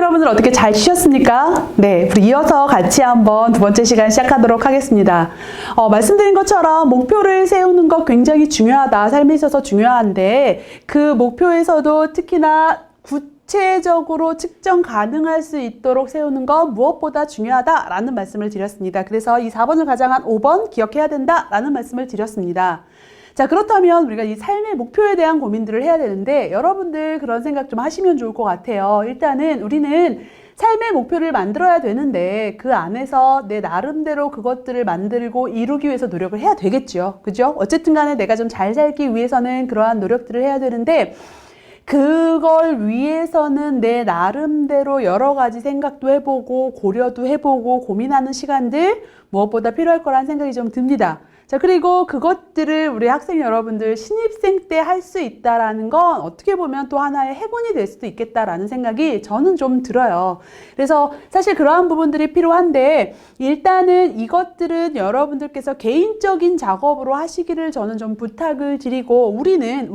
여러분들 어떻게 잘 쉬셨습니까? 네, 우리 이어서 같이 한번 두 번째 시간 시작하도록 하겠습니다. 말씀드린 것처럼 목표를 세우는 것 굉장히 중요하다. 삶에 있어서 중요한데 그 목표에서도 특히나 구체적으로 측정 가능할 수 있도록 세우는 것 무엇보다 중요하다라는 말씀을 드렸습니다. 그래서 이 4번을 가장한 5번 기억해야 된다라는 말씀을 드렸습니다. 자, 그렇다면 우리가 이 삶의 목표에 대한 고민들을 해야 되는데 여러분들 그런 생각 좀 하시면 좋을 것 같아요. 일단은 우리는 삶의 목표를 만들어야 되는데 그 안에서 내 나름대로 그것들을 만들고 이루기 위해서 노력을 해야 되겠죠. 그죠? 어쨌든 간에 내가 좀 잘 살기 위해서는 그러한 노력들을 해야 되는데 그걸 위해서는 내 나름대로 여러 가지 생각도 해보고 고려도 해보고 고민하는 시간들 무엇보다 필요할 거라는 생각이 좀 듭니다. 자, 그리고 그것들을 우리 학생 여러분들 신입생 때 할 수 있다라는 건 어떻게 보면 또 하나의 행운이 될 수도 있겠다라는 생각이 저는 좀 들어요. 그래서 사실 그러한 부분들이 필요한데 일단은 이것들은 여러분들께서 개인적인 작업으로 하시기를 저는 좀 부탁을 드리고 우리는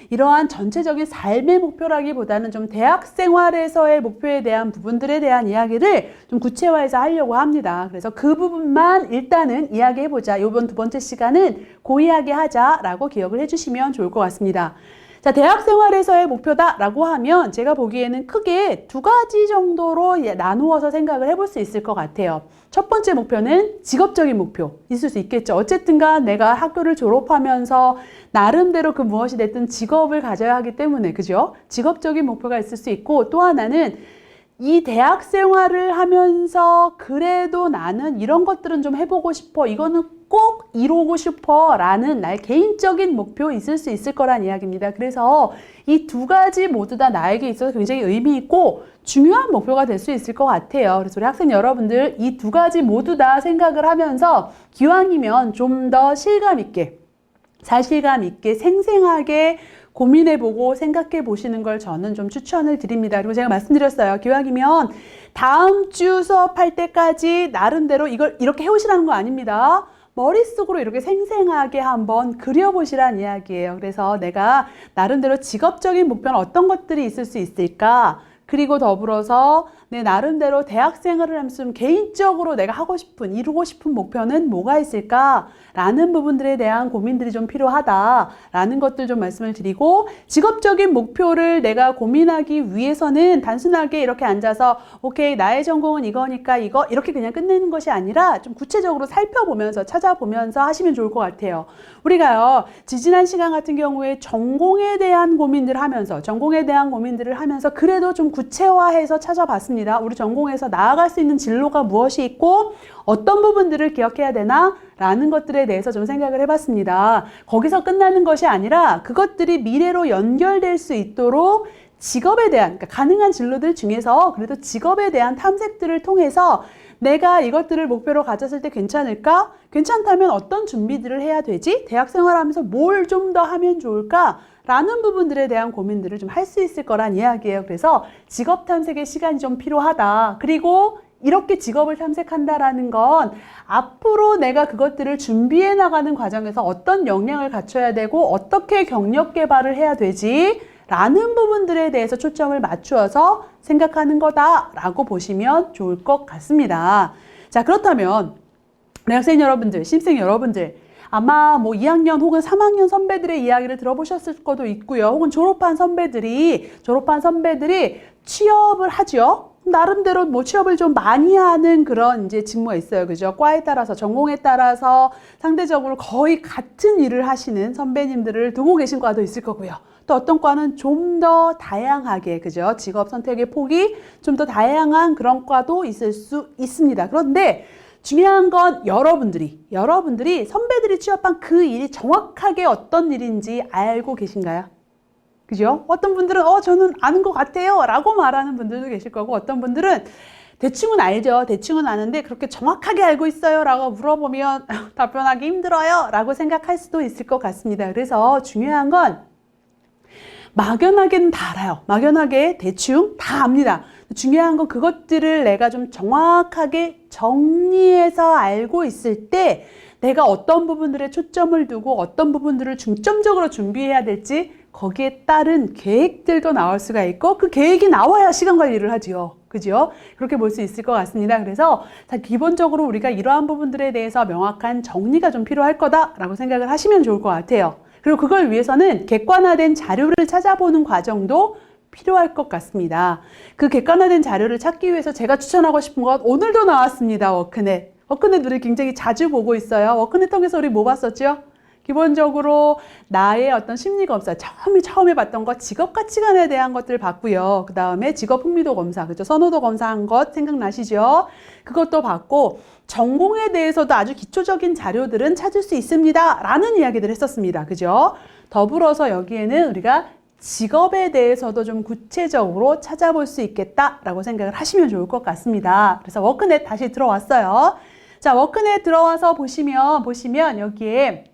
이러한 전체적인 삶의 목표라기보다는 좀 대학 생활에서의 목표에 대한 부분들에 대한 이야기를 좀 구체화해서 하려고 합니다. 그래서 그 부분만 일단은 이야기해보자. 이번 두 번째 시간은 그 이야기 하자라고 기억을 해주시면 좋을 것 같습니다. 자, 대학 생활에서의 목표다라고 하면 제가 보기에는 크게 두 가지 정도로 나누어서 생각을 해볼 수 있을 것 같아요. 첫 번째 목표는 직업적인 목표 있을 수 있겠죠. 어쨌든간 내가 학교를 졸업하면서 나름대로 그 무엇이 됐든 직업을 가져야 하기 때문에 그죠? 직업적인 목표가 있을 수 있고 또 하나는 이 대학 생활을 하면서 그래도 나는 이런 것들은 좀 해보고 싶어. 이거는 꼭 이루고 싶어 라는 나의 개인적인 목표 있을 수 있을 거란 이야기입니다. 그래서 이 두 가지 모두 다 나에게 있어서 굉장히 의미 있고 중요한 목표가 될 수 있을 것 같아요. 그래서 우리 학생 여러분들 이 두 가지 모두 다 생각을 하면서 기왕이면 좀 더 실감 있게 사실감 있게 생생하게 고민해보고 생각해 보시는 걸 저는 좀 추천을 드립니다. 그리고 제가 말씀드렸어요. 기왕이면 다음 주 수업할 때까지 나름대로 이걸 이렇게 해오시라는 거 아닙니다. 머릿속으로 이렇게 생생하게 한번 그려보시라는 이야기예요. 그래서 내가 나름대로 직업적인 목표는 어떤 것들이 있을 수 있을까? 그리고 더불어서 내 나름대로 대학생활을 하면서 좀 개인적으로 내가 하고 싶은, 이루고 싶은 목표는 뭐가 있을까? 라는 부분들에 대한 고민들이 좀 필요하다라는 것들 좀 말씀을 드리고 직업적인 목표를 내가 고민하기 위해서는 단순하게 이렇게 앉아서 오케이, 나의 전공은 이거니까 이거 이렇게 그냥 끝내는 것이 아니라 좀 구체적으로 살펴보면서 찾아보면서 하시면 좋을 것 같아요. 우리가요, 지지난 시간 같은 경우에 전공에 대한 고민들을 하면서 그래도 좀 구체화해서 찾아봤습니다. 우리 전공에서 나아갈 수 있는 진로가 무엇이 있고 어떤 부분들을 기억해야 되나? 라는 것들에 대해서 좀 생각을 해봤습니다. 거기서 끝나는 것이 아니라 그것들이 미래로 연결될 수 있도록 직업에 대한, 그러니까 가능한 진로들 중에서 그래도 직업에 대한 탐색들을 통해서 내가 이것들을 목표로 가졌을 때 괜찮을까? 괜찮다면 어떤 준비들을 해야 되지? 대학 생활하면서 뭘 좀 더 하면 좋을까? 라는 부분들에 대한 고민들을 좀 할 수 있을 거란 이야기예요. 그래서 직업 탐색의 시간이 좀 필요하다. 그리고 이렇게 직업을 탐색한다라는 건 앞으로 내가 그것들을 준비해 나가는 과정에서 어떤 역량을 갖춰야 되고 어떻게 경력 개발을 해야 되지? 라는 부분들에 대해서 초점을 맞추어서 생각하는 거다라고 보시면 좋을 것 같습니다. 자, 그렇다면 대학생 여러분들, 신입생 여러분들 아마 뭐 2학년 혹은 3학년 선배들의 이야기를 들어보셨을 것도 있고요. 혹은 졸업한 선배들이 취업을 하죠. 나름대로 뭐 취업을 좀 많이 하는 그런 이제 직무가 있어요. 그죠? 과에 따라서, 전공에 따라서 상대적으로 거의 같은 일을 하시는 선배님들을 두고 계신 과도 있을 거고요. 또 어떤 과는 좀 더 다양하게, 그죠? 직업 선택의 폭이 좀 더 다양한 그런 과도 있을 수 있습니다. 그런데 중요한 건 여러분들이 선배들이 취업한 그 일이 정확하게 어떤 일인지 알고 계신가요? 그죠? 어떤 분들은 저는 아는 것 같아요 라고 말하는 분들도 계실 거고 어떤 분들은 대충은 알죠. 대충은 아는데 그렇게 정확하게 알고 있어요 라고 물어보면 답변하기 힘들어요 라고 생각할 수도 있을 것 같습니다. 그래서 중요한 건 막연하게는 다 알아요. 막연하게 대충 다 압니다. 중요한 건 그것들을 내가 좀 정확하게 정리해서 알고 있을 때 내가 어떤 부분들에 초점을 두고 어떤 부분들을 중점적으로 준비해야 될지 거기에 따른 계획들도 나올 수가 있고 그 계획이 나와야 시간 관리를 하지요. 그죠? 그렇게 볼 수 있을 것 같습니다. 그래서 기본적으로 우리가 이러한 부분들에 대해서 명확한 정리가 좀 필요할 거다라고 생각을 하시면 좋을 것 같아요. 그리고 그걸 위해서는 객관화된 자료를 찾아보는 과정도 필요할 것 같습니다. 그 객관화된 자료를 찾기 위해서 제가 추천하고 싶은 것 오늘도 나왔습니다. 워크넷. 워크넷 우리 굉장히 자주 보고 있어요. 워크넷 통해서 우리 뭐 봤었죠? 기본적으로 나의 어떤 심리검사, 처음에 봤던 것, 직업가치관에 대한 것들을 봤고요. 그 다음에 직업흥미도 검사, 그죠? 선호도 검사한 것 생각나시죠? 그것도 봤고, 전공에 대해서도 아주 기초적인 자료들은 찾을 수 있습니다. 라는 이야기들을 했었습니다. 그죠? 더불어서 여기에는 우리가 직업에 대해서도 좀 구체적으로 찾아볼 수 있겠다라고 생각을 하시면 좋을 것 같습니다. 그래서 워크넷 다시 들어왔어요. 자, 워크넷 들어와서 보시면 여기에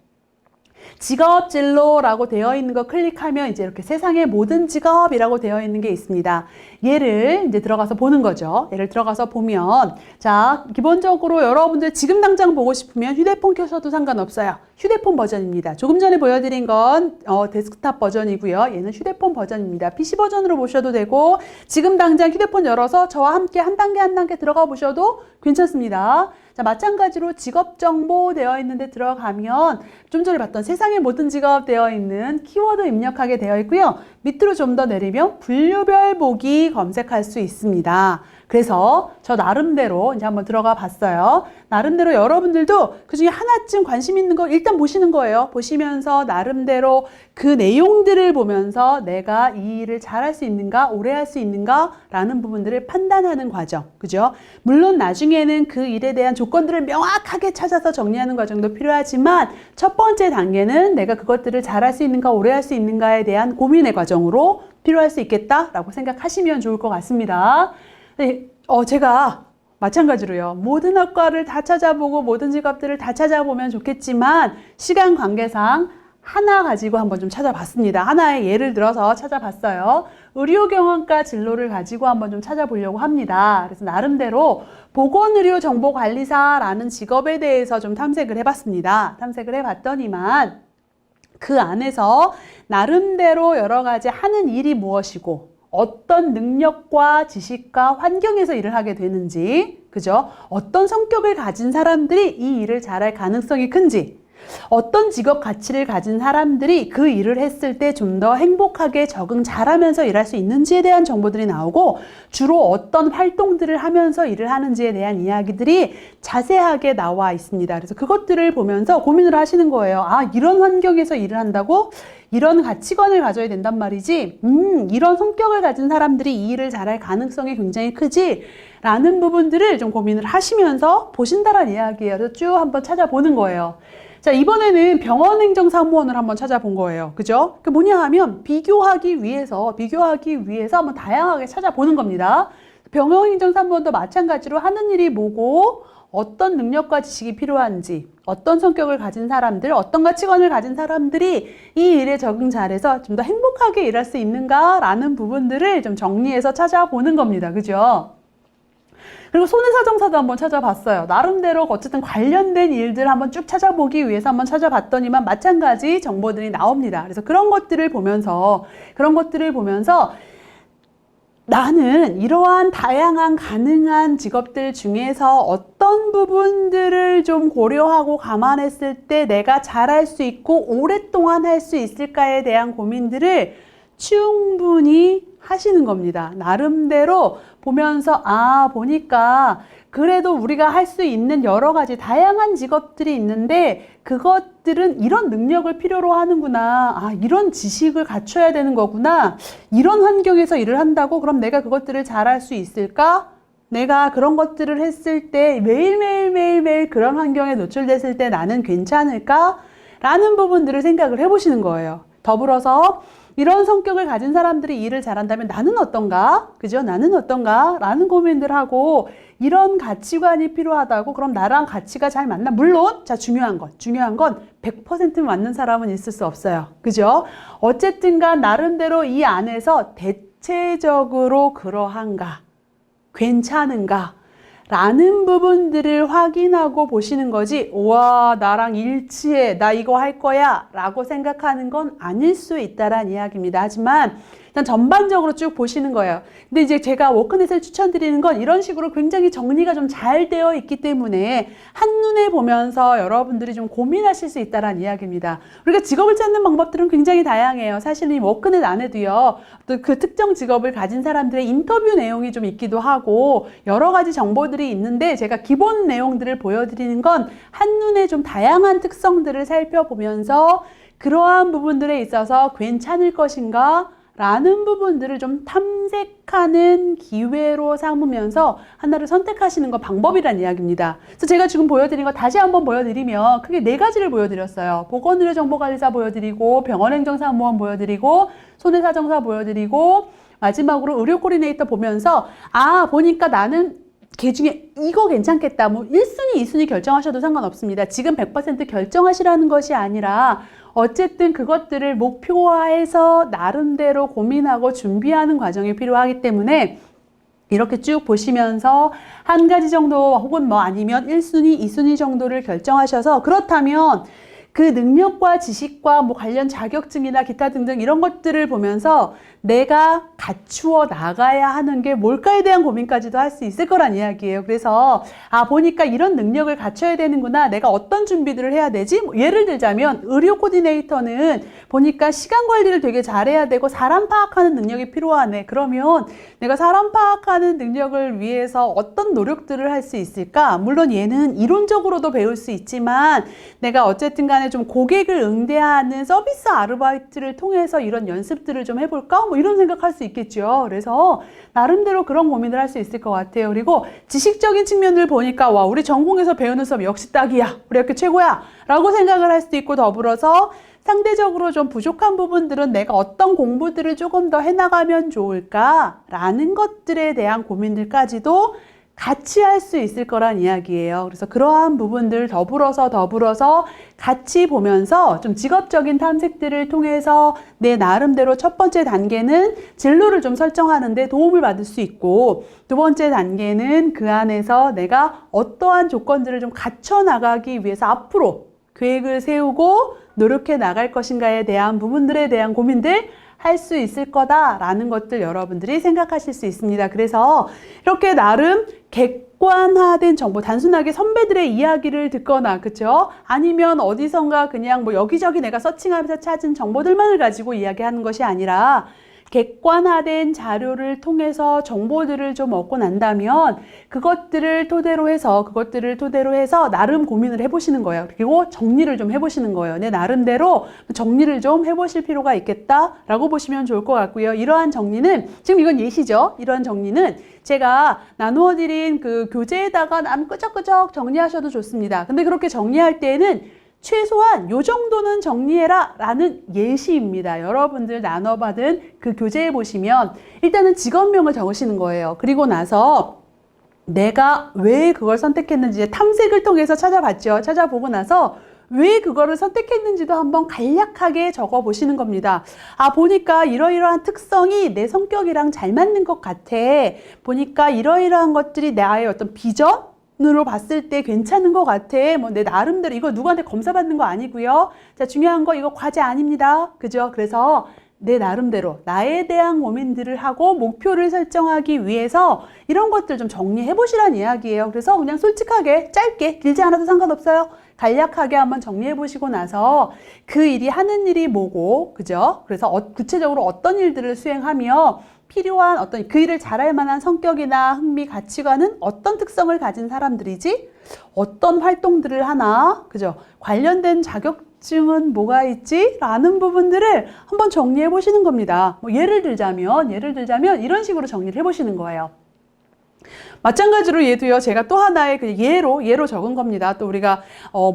직업 진로라고 되어 있는 거 클릭하면 이제 이렇게 세상의 모든 직업이라고 되어 있는 게 있습니다. 얘를 이제 들어가서 보는 거죠. 얘를 들어가서 보면, 자, 기본적으로 여러분들 지금 당장 보고 싶으면 휴대폰 켜셔도 상관없어요. 휴대폰 버전입니다. 조금 전에 보여드린 건 데스크탑 버전이고요. 얘는 휴대폰 버전입니다. PC 버전으로 보셔도 되고, 지금 당장 휴대폰 열어서 저와 함께 한 단계 한 단계 들어가 보셔도 괜찮습니다. 자, 마찬가지로 직업 정보 되어 있는데 들어가면 좀 전에 봤던 세상의 모든 직업 되어 있는 키워드 입력하게 되어 있고요. 밑으로 좀 더 내리면 분류별 보기 검색할 수 있습니다. 그래서 저 나름대로 이제 한번 들어가 봤어요. 나름대로 여러분들도 그중에 하나쯤 관심 있는 거 일단 보시는 거예요. 보시면서 나름대로 그 내용들을 보면서 내가 이 일을 잘할 수 있는가, 오래 할 수 있는가 라는 부분들을 판단하는 과정. 그죠? 물론 나중에는 그 일에 대한 조건들을 명확하게 찾아서 정리하는 과정도 필요하지만 첫 번째 단계는 내가 그것들을 잘할 수 있는가, 오래 할 수 있는가에 대한 고민의 과정으로 필요할 수 있겠다라고 생각하시면 좋을 것 같습니다. 네, 제가 마찬가지로요. 모든 학과를 다 찾아보고 모든 직업들을 다 찾아보면 좋겠지만 시간 관계상 하나 가지고 한번 좀 찾아봤습니다. 하나의 예를 들어서 찾아봤어요. 의료경영과 진로를 가지고 한번 좀 찾아보려고 합니다. 그래서 나름대로 보건의료정보관리사라는 직업에 대해서 좀 탐색을 해봤습니다. 탐색을 해봤더니만 그 안에서 나름대로 여러 가지 하는 일이 무엇이고 어떤 능력과 지식과 환경에서 일을 하게 되는지, 그죠? 어떤 성격을 가진 사람들이 이 일을 잘할 가능성이 큰지, 어떤 직업 가치를 가진 사람들이 그 일을 했을 때 좀 더 행복하게 적응 잘하면서 일할 수 있는지에 대한 정보들이 나오고 주로 어떤 활동들을 하면서 일을 하는지에 대한 이야기들이 자세하게 나와 있습니다. 그래서 그것들을 보면서 고민을 하시는 거예요. 아, 이런 환경에서 일을 한다고? 이런 가치관을 가져야 된단 말이지. 이런 성격을 가진 사람들이 이 일을 잘할 가능성이 굉장히 크지? 라는 부분들을 좀 고민을 하시면서 보신다란 이야기예요. 그래서 쭉 한번 찾아보는 거예요. 자, 이번에는 병원행정사무원을 한번 찾아본 거예요. 그죠? 그 뭐냐 하면 비교하기 위해서 한번 다양하게 찾아보는 겁니다. 병원행정사무원도 마찬가지로 하는 일이 뭐고 어떤 능력과 지식이 필요한지, 어떤 성격을 가진 사람들, 어떤 가치관을 가진 사람들이 이 일에 적응 잘해서 좀 더 행복하게 일할 수 있는가라는 부분들을 좀 정리해서 찾아보는 겁니다. 그죠? 그리고 손해사정사도 한번 찾아봤어요. 나름대로 어쨌든 관련된 일들 한번 쭉 찾아보기 위해서 한번 찾아봤더니만 마찬가지 정보들이 나옵니다. 그래서 그런 것들을 보면서 나는 이러한 다양한 가능한 직업들 중에서 어떤 부분들을 좀 고려하고 감안했을 때 내가 잘할 수 있고 오랫동안 할 수 있을까에 대한 고민들을 충분히 하시는 겁니다. 나름대로 보면서 보니까 그래도 우리가 할 수 있는 여러 가지 다양한 직업들이 있는데 그것들은 이런 능력을 필요로 하는구나. 이런 지식을 갖춰야 되는 거구나. 이런 환경에서 일을 한다고 그럼 내가 그것들을 잘할 수 있을까? 내가 그런 것들을 했을 때 매일매일 그런 환경에 노출됐을 때 나는 괜찮을까? 라는 부분들을 생각을 해보시는 거예요. 더불어서 이런 성격을 가진 사람들이 일을 잘한다면 나는 어떤가? 그죠? 나는 어떤가? 라는 고민들 하고 이런 가치관이 필요하다고 그럼 나랑 가치가 잘 맞나? 물론 중요한 건 100% 맞는 사람은 있을 수 없어요. 그죠? 어쨌든 간 나름대로 이 안에서 대체적으로 그러한가? 괜찮은가? 라는 부분들을 확인하고 보시는 거지, 우와, 나랑 일치해, 나 이거 할 거야 라고 생각하는 건 아닐 수 있다란 이야기입니다. 하지만 일단 전반적으로 쭉 보시는 거예요. 근데 이제 제가 워크넷을 추천드리는 건 이런 식으로 굉장히 정리가 좀 잘 되어 있기 때문에 한눈에 보면서 여러분들이 좀 고민하실 수 있다란 이야기입니다. 우리가 직업을 찾는 방법들은 굉장히 다양해요. 사실은 이 워크넷 안에도요, 또 그 특정 직업을 가진 사람들의 인터뷰 내용이 좀 있기도 하고 여러 가지 정보들이 있는데, 제가 기본 내용들을 보여드리는 건 한눈에 좀 다양한 특성들을 살펴보면서 그러한 부분들에 있어서 괜찮을 것인가 라는 부분들을 좀 탐색하는 기회로 삼으면서 하나를 선택하시는 거 방법이란 이야기입니다. 그래서 제가 지금 보여드린 거 다시 한번 보여드리면 크게 4가지를 보여드렸어요. 보건의료정보관리사 보여드리고, 병원행정사무원 보여드리고, 손해사정사 보여드리고, 마지막으로 의료 코디네이터 보면서 보니까 나는 걔 중에 이거 괜찮겠다. 뭐 1순위, 2순위 결정하셔도 상관없습니다. 지금 100% 결정하시라는 것이 아니라 어쨌든 그것들을 목표화해서 나름대로 고민하고 준비하는 과정이 필요하기 때문에 이렇게 쭉 보시면서 한 가지 정도 혹은 뭐 아니면 1순위, 2순위 정도를 결정하셔서, 그렇다면 그 능력과 지식과 뭐 관련 자격증이나 기타 등등 이런 것들을 보면서 내가 갖추어 나가야 하는 게 뭘까에 대한 고민까지도 할 수 있을 거란 이야기예요. 그래서 보니까 이런 능력을 갖춰야 되는구나. 내가 어떤 준비들을 해야 되지? 뭐 예를 들자면 의료 코디네이터는 보니까 시간 관리를 되게 잘해야 되고 사람 파악하는 능력이 필요하네. 그러면 내가 사람 파악하는 능력을 위해서 어떤 노력들을 할 수 있을까? 물론 얘는 이론적으로도 배울 수 있지만 내가 어쨌든 간에 좀 고객을 응대하는 서비스 아르바이트를 통해서 이런 연습들을 좀 해볼까? 뭐 이런 생각할 수 있겠죠. 그래서 나름대로 그런 고민을 할 수 있을 것 같아요. 그리고 지식적인 측면을 보니까 와, 우리 전공에서 배우는 수업 역시 딱이야, 우리 학교 최고야 라고 생각을 할 수도 있고, 더불어서 상대적으로 좀 부족한 부분들은 내가 어떤 공부들을 조금 더 해나가면 좋을까 라는 것들에 대한 고민들까지도 같이 할 수 있을 거란 이야기예요. 그래서 그러한 부분들 더불어서 같이 보면서 좀 직업적인 탐색들을 통해서 내 나름대로 첫 번째 단계는 진로를 좀 설정하는 데 도움을 받을 수 있고, 두 번째 단계는 그 안에서 내가 어떠한 조건들을 좀 갖춰 나가기 위해서 앞으로 계획을 세우고 노력해 나갈 것인가에 대한 부분들에 대한 고민들 할 수 있을 거다라는 것들 여러분들이 생각하실 수 있습니다. 그래서 이렇게 나름 객관화된 정보, 단순하게 선배들의 이야기를 듣거나, 그쵸? 아니면 어디선가 그냥 뭐 여기저기 내가 서칭하면서 찾은 정보들만을 가지고 이야기하는 것이 아니라 객관화된 자료를 통해서 정보들을 좀 얻고 난다면 그것들을 토대로 해서 나름 고민을 해보시는 거예요. 그리고 정리를 좀 해보시는 거예요. 내 나름대로 정리를 좀 해보실 필요가 있겠다라고 보시면 좋을 것 같고요. 이러한 정리는, 지금 이건 예시죠. 이러한 정리는 제가 나누어드린 그 교재에다가 남 끄적끄적 정리하셔도 좋습니다. 근데 그렇게 정리할 때에는 최소한 요 정도는 정리해라 라는 예시입니다. 여러분들 나눠받은 그 교재에 보시면 일단은 직업명을 적으시는 거예요. 그리고 나서 내가 왜 그걸 선택했는지 탐색을 통해서 찾아봤죠. 찾아보고 나서 왜 그거를 선택했는지도 한번 간략하게 적어보시는 겁니다. 보니까 이러이러한 특성이 내 성격이랑 잘 맞는 것 같아. 보니까 이러이러한 것들이 나의 어떤 비전? 으로 봤을 때 괜찮은 것 같아. 뭐 내 나름대로, 이거 누구한테 검사받는 거 아니고요. 자, 중요한 거 이거 과제 아닙니다. 그죠? 그래서 내 나름대로 나에 대한 고민들을 하고 목표를 설정하기 위해서 이런 것들 좀 정리해 보시라는 이야기예요. 그래서 그냥 솔직하게 짧게, 길지 않아도 상관없어요. 간략하게 한번 정리해 보시고 나서 그 일이 하는 일이 뭐고, 그죠? 그래서 구체적으로 어떤 일들을 수행하며 필요한 어떤 그 일을 잘할 만한 성격이나 흥미, 가치관은 어떤 특성을 가진 사람들이지? 어떤 활동들을 하나? 그죠? 관련된 자격증은 뭐가 있지? 라는 부분들을 한번 정리해 보시는 겁니다. 뭐 예를 들자면 이런 식으로 정리를 해 보시는 거예요. 마찬가지로 얘도요, 제가 또 하나의 그 예로 적은 겁니다. 또 우리가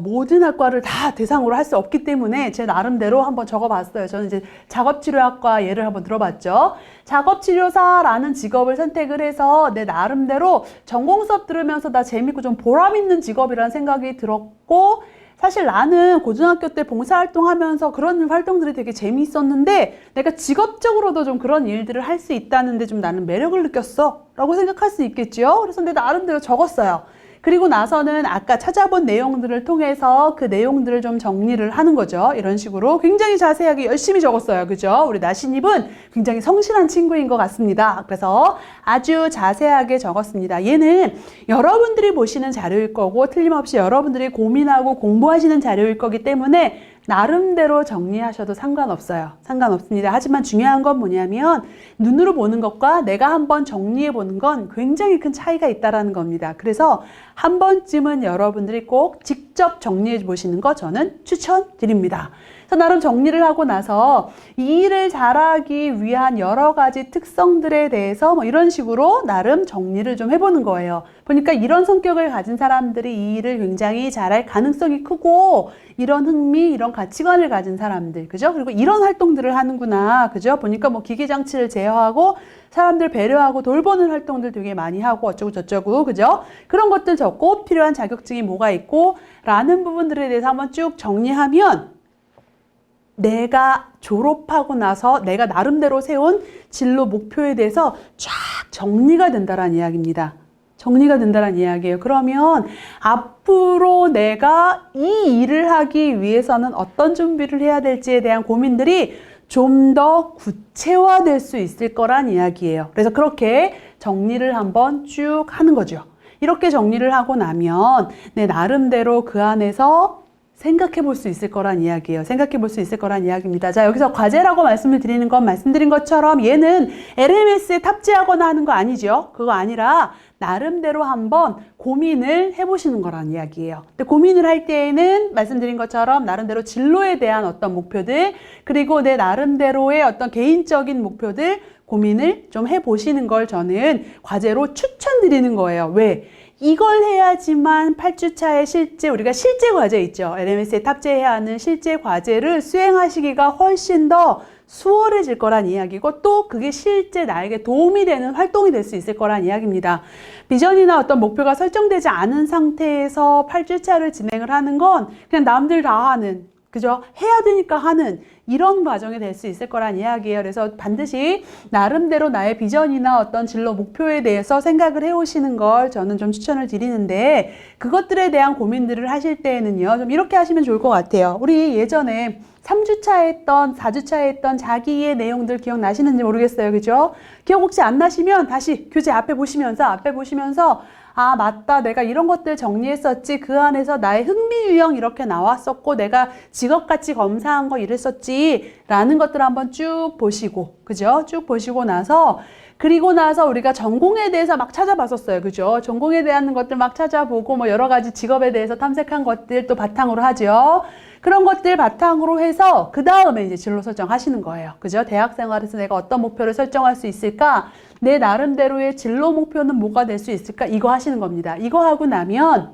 모든 학과를 다 대상으로 할 수 없기 때문에 제 나름대로 한번 적어봤어요. 저는 이제 작업치료학과 예를 한번 들어봤죠. 작업치료사라는 직업을 선택을 해서 내 나름대로 전공 수업 들으면서 나 재밌고 좀 보람 있는 직업이라는 생각이 들었고, 사실 나는 고등학교 때 봉사활동 하면서 그런 활동들이 되게 재미있었는데 내가 직업적으로도 좀 그런 일들을 할 수 있다는데 좀 나는 매력을 느꼈어 라고 생각할 수 있겠죠. 그래서 내 나름대로 적었어요. 그리고 나서는 아까 찾아본 내용들을 통해서 그 내용들을 좀 정리를 하는 거죠. 이런 식으로 굉장히 자세하게 열심히 적었어요. 그죠? 우리 나신입은 굉장히 성실한 친구인 것 같습니다. 그래서 아주 자세하게 적었습니다. 얘는 여러분들이 보시는 자료일 거고 틀림없이 여러분들이 고민하고 공부하시는 자료일 거기 때문에 나름대로 정리하셔도 상관없어요. 상관없습니다. 하지만 중요한 건 뭐냐면 눈으로 보는 것과 내가 한번 정리해 보는 건 굉장히 큰 차이가 있다는 겁니다. 그래서 한 번쯤은 여러분들이 꼭 직접 정리해 보시는 거 저는 추천드립니다. 그래서 나름 정리를 하고 나서 이 일을 잘하기 위한 여러 가지 특성들에 대해서 뭐 이런 식으로 나름 정리를 좀 해보는 거예요. 보니까 이런 성격을 가진 사람들이 이 일을 굉장히 잘할 가능성이 크고 이런 흥미, 이런 가치관을 가진 사람들, 그죠? 그리고 이런 활동들을 하는구나, 그죠? 보니까 뭐 기계장치를 제어하고 사람들 배려하고 돌보는 활동들 되게 많이 하고 어쩌고 저쩌고, 그죠? 그런 것들 적고 필요한 자격증이 뭐가 있고 라는 부분들에 대해서 한번 쭉 정리하면 내가 졸업하고 나서 내가 나름대로 세운 진로 목표에 대해서 쫙 정리가 된다는 이야기입니다. 정리가 된다는 이야기예요. 그러면 앞으로 내가 이 일을 하기 위해서는 어떤 준비를 해야 될지에 대한 고민들이 좀 더 구체화될 수 있을 거란 이야기예요. 그래서 그렇게 정리를 한번 쭉 하는 거죠. 이렇게 정리를 하고 나면 내 나름대로 그 안에서 생각해 볼 수 있을 거란 이야기예요. 생각해 볼 수 있을 거란 이야기입니다. 자, 여기서 과제라고 말씀을 드리는 건 말씀드린 것처럼 얘는 LMS에 탑재하거나 하는 거 아니죠. 그거 아니라 나름대로 한번 고민을 해보시는 거란 이야기예요. 근데 고민을 할 때에는 말씀드린 것처럼 나름대로 진로에 대한 어떤 목표들 그리고 내 나름대로의 어떤 개인적인 목표들 고민을 좀 해보시는 걸 저는 과제로 추천드리는 거예요. 왜? 이걸 해야지만 8주차에 우리가 실제 과제 있죠. LMS에 탑재해야 하는 실제 과제를 수행하시기가 훨씬 더 수월해질 거란 이야기고 또 그게 실제 나에게 도움이 되는 활동이 될 수 있을 거란 이야기입니다. 비전이나 어떤 목표가 설정되지 않은 상태에서 8주차를 진행을 하는 건 그냥 남들 다 하는, 그죠? 해야 되니까 하는 이런 과정이 될 수 있을 거란 이야기예요. 그래서 반드시 나름대로 나의 비전이나 어떤 진로 목표에 대해서 생각을 해오시는 걸 저는 좀 추천을 드리는데 그것들에 대한 고민들을 하실 때에는요. 좀 이렇게 하시면 좋을 것 같아요. 우리 예전에 3주차 했던 4주차 했던 자기의 내용들 기억나시는지 모르겠어요. 그죠? 기억 혹시 안 나시면 다시 교재 앞에 보시면서 아, 맞다. 내가 이런 것들 정리했었지. 그 안에서 나의 흥미 유형 이렇게 나왔었고, 내가 직업가치 검사한 거 이랬었지. 라는 것들 한번 쭉 보시고, 그죠? 쭉 보시고 나서, 그리고 나서 우리가 전공에 대해서 막 찾아봤었어요. 그죠? 전공에 대한 것들 막 찾아보고, 뭐 여러 가지 직업에 대해서 탐색한 것들 또 바탕으로 하죠. 그런 것들 바탕으로 해서 그 다음에 이제 진로 설정하시는 거예요. 그죠? 대학 생활에서 내가 어떤 목표를 설정할 수 있을까? 내 나름대로의 진로 목표는 뭐가 될 수 있을까? 이거 하시는 겁니다. 이거 하고 나면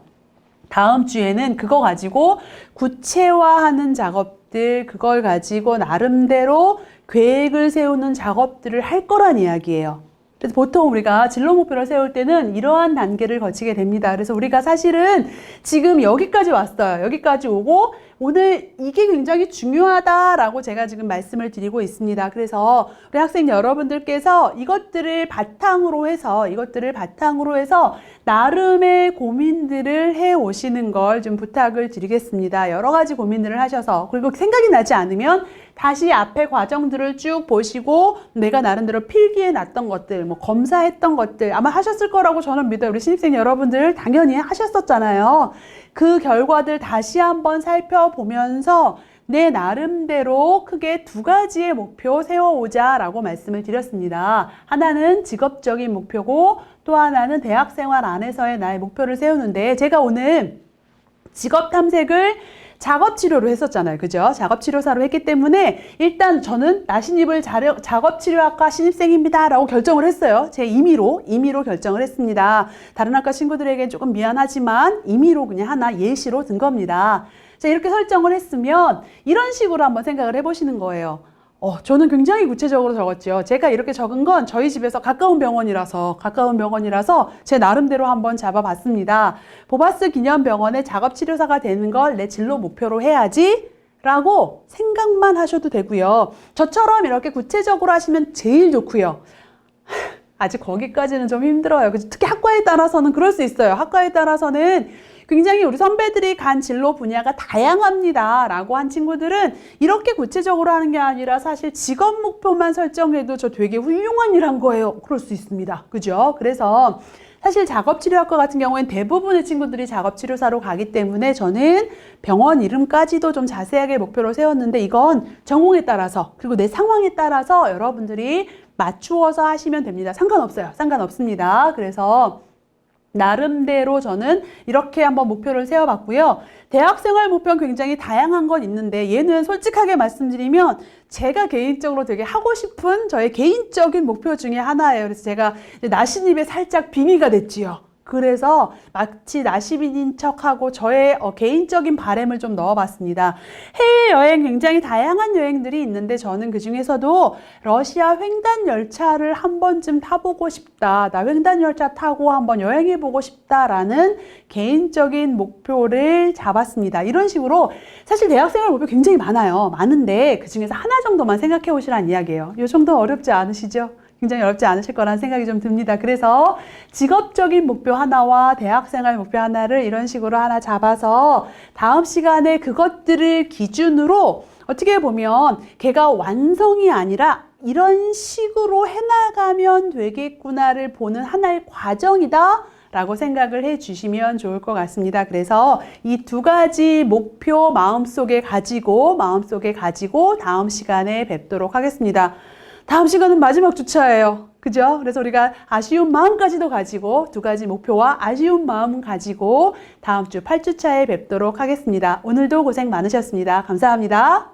다음 주에는 그거 가지고 구체화하는 작업들, 그걸 가지고 나름대로 계획을 세우는 작업들을 할 거란 이야기예요. 그래서 보통 우리가 진로 목표를 세울 때는 이러한 단계를 거치게 됩니다. 그래서 우리가 사실은 지금 여기까지 왔어요. 여기까지 오고 오늘 이게 굉장히 중요하다라고 제가 지금 말씀을 드리고 있습니다. 그래서 우리 학생 여러분들께서 이것들을 바탕으로 해서 나름의 고민들을 해 오시는 걸 좀 부탁을 드리겠습니다. 여러 가지 고민들을 하셔서 그리고 생각이 나지 않으면 다시 앞에 과정들을 쭉 보시고 내가 나름대로 필기해 놨던 것들, 뭐 검사했던 것들 아마 하셨을 거라고 저는 믿어요. 우리 신입생 여러분들 당연히 하셨었잖아요. 그 결과들 다시 한번 살펴보면서 내 나름대로 크게 두 가지의 목표 세워오자라고 말씀을 드렸습니다. 하나는 직업적인 목표고 또 하나는 대학생활 안에서의 나의 목표를 세우는데 제가 오늘 직업 탐색을 작업치료로 했었잖아요. 그죠? 작업치료사로 했기 때문에 일단 저는 나신입을 작업치료학과 신입생입니다. 라고 결정을 했어요. 제 임의로 결정을 했습니다. 다른 학과 친구들에게 조금 미안하지만 임의로 그냥 하나 예시로 든 겁니다. 자, 이렇게 설정을 했으면 이런 식으로 한번 생각을 해보시는 거예요. 저는 굉장히 구체적으로 적었죠. 제가 이렇게 적은 건 저희 집에서 가까운 병원이라서 제 나름대로 한번 잡아봤습니다. 보바스 기념병원의 작업치료사가 되는 걸 내 진로 목표로 해야지 라고 생각만 하셔도 되고요. 저처럼 이렇게 구체적으로 하시면 제일 좋고요. 아직 거기까지는 좀 힘들어요. 특히 학과에 따라서는 그럴 수 있어요. 학과에 따라서는 굉장히 우리 선배들이 간 진로 분야가 다양합니다 라고 한 친구들은 이렇게 구체적으로 하는 게 아니라 사실 직업 목표만 설정해도 저 되게 훌륭한 일 한 거예요. 그럴 수 있습니다. 그죠? 그래서 사실 작업치료학과 같은 경우에는 대부분의 친구들이 작업치료사로 가기 때문에 저는 병원 이름까지도 좀 자세하게 목표로 세웠는데 이건 전공에 따라서 그리고 내 상황에 따라서 여러분들이 맞추어서 하시면 됩니다. 상관없어요. 상관없습니다. 그래서 나름대로 저는 이렇게 한번 목표를 세워봤고요. 대학생활 목표는 굉장히 다양한 건 있는데 얘는 솔직하게 말씀드리면 제가 개인적으로 되게 하고 싶은 저의 개인적인 목표 중에 하나예요. 그래서 제가 나신입에 살짝 빙의가 됐지요. 그래서 마치 나시빈인 척하고 저의 개인적인 바람을 좀 넣어봤습니다. 해외여행 굉장히 다양한 여행들이 있는데 저는 그 중에서도 러시아 횡단 열차를 한 번쯤 타보고 싶다. 나 횡단 열차 타고 한번 여행해보고 싶다라는 개인적인 목표를 잡았습니다. 이런 식으로 사실 대학생활 목표 굉장히 많아요. 많은데 그 중에서 하나 정도만 생각해 보시라는 이야기예요. 이 정도 어렵지 않으시죠? 굉장히 어렵지 않으실 거라는 생각이 좀 듭니다. 그래서 직업적인 목표 하나와 대학생활 목표 하나를 이런 식으로 하나 잡아서 다음 시간에 그것들을 기준으로 어떻게 보면 걔가 완성이 아니라 이런 식으로 해나가면 되겠구나를 보는 하나의 과정이다 라고 생각을 해 주시면 좋을 것 같습니다. 그래서 이 두 가지 목표 마음속에 가지고 다음 시간에 뵙도록 하겠습니다. 다음 시간은 마지막 주차예요. 그죠? 그래서 우리가 아쉬운 마음까지도 가지고 두 가지 목표와 아쉬운 마음 가지고 다음 주 8주차에 뵙도록 하겠습니다. 오늘도 고생 많으셨습니다. 감사합니다.